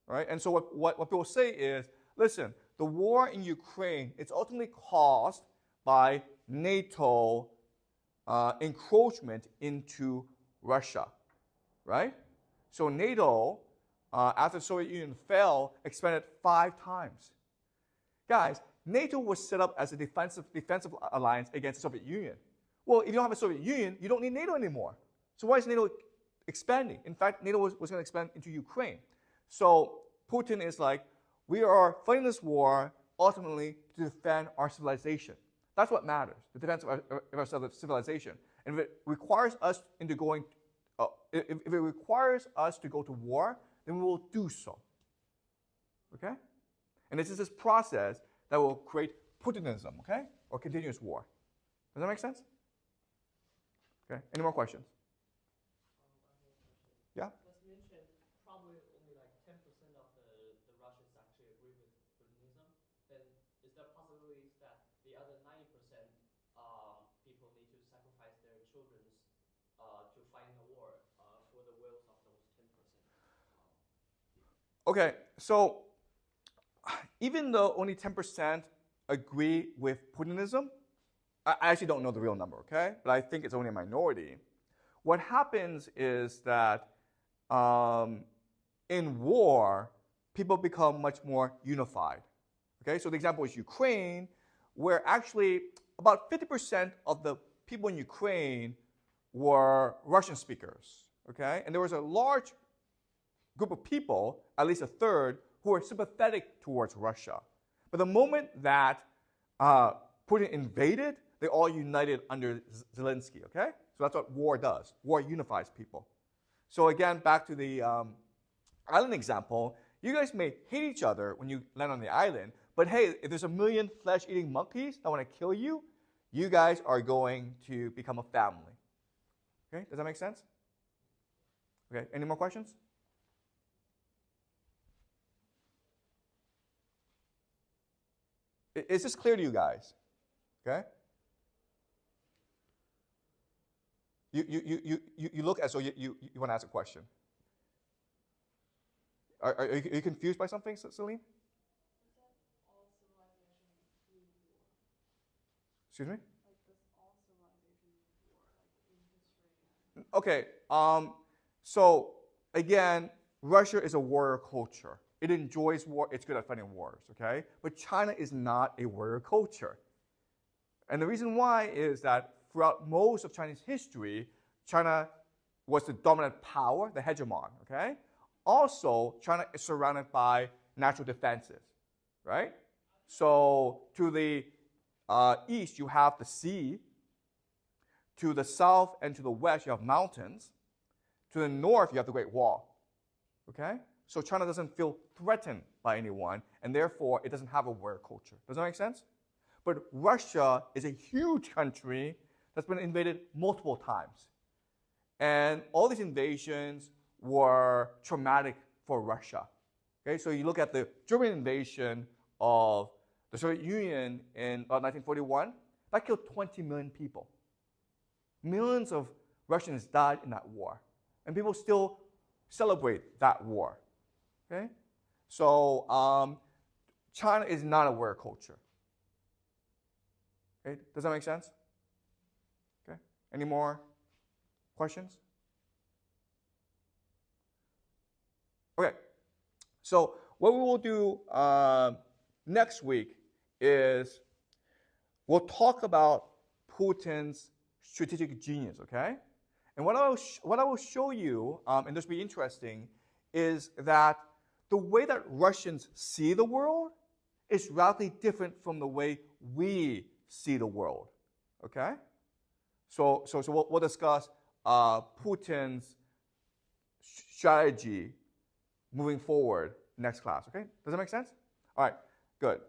All right? And so what people say is, listen, the war in Ukraine, it's ultimately caused by NATO encroachment into Russia, right? So NATO, after the Soviet Union fell, expanded 5 times. Guys, NATO was set up as a defensive alliance against the Soviet Union. Well, if you don't have a Soviet Union, you don't need NATO anymore. So why is NATO expanding? In fact, NATO was going to expand into Ukraine. So Putin is like, we are fighting this war ultimately to defend our civilization. That's what matters, the defense of our civilization. And if it requires us into going, if it requires us to go to war, then we will do so. Okay? And this is this process that will create Putinism, okay? Or continuous war. Does that make sense? Okay. Any more questions? Yeah? As mentioned, probably only like 10% of the Russians actually agree with Putinism. Then is there possibilities that the other 90% people need to sacrifice their children to fight in a war for the wills of those 10%? Okay, so even though only 10% agree with Putinism, I actually don't know the real number, okay? But I think it's only a minority. What happens is that in war, people become much more unified. Okay, so the example is Ukraine, where actually about 50% of the people in Ukraine were Russian speakers. Okay, and there was a large group of people, at least a third, who were sympathetic towards Russia. But the moment that Putin invaded, they all united under Zelensky, okay? So that's what war does. War unifies people. So again, back to the island example, you guys may hate each other when you land on the island, but hey, if there's a million flesh-eating monkeys that want to kill you, you guys are going to become a family. Okay, does that make sense? Okay, any more questions? Is this clear to you guys? Okay? You look as though you want to ask a question. Are you confused by something, Celine? Does that all civilization need war? Excuse me? Like, does all civilization need war, like in history? And Okay, so again, Russia is a warrior culture. It enjoys war, it's good at fighting wars, okay? But China is not a warrior culture. And the reason why is that throughout most of Chinese history, China was the dominant power, the hegemon, okay? Also, China is surrounded by natural defenses, right? So to the east, you have the sea. To the south and to the west, you have mountains. To the north, you have the Great Wall, okay? So China doesn't feel threatened by anyone, and therefore, it doesn't have a warrior culture. Does that make sense? But Russia is a huge country that's been invaded multiple times. And all these invasions were traumatic for Russia. Okay, so you look at the German invasion of the Soviet Union in 1941, that killed 20 million people. Millions of Russians died in that war. And people still celebrate that war. Okay? So China is not a warrior culture. Okay? Does that make sense? Okay. Any more questions? Okay. So what we will do next week is we'll talk about Putin's strategic genius, okay? And what I will show you, and this will be interesting, is that the way that Russians see the world is radically different from the way we see the world, okay? So we'll discuss Putin's strategy moving forward next class, okay? Does that make sense? All right, good.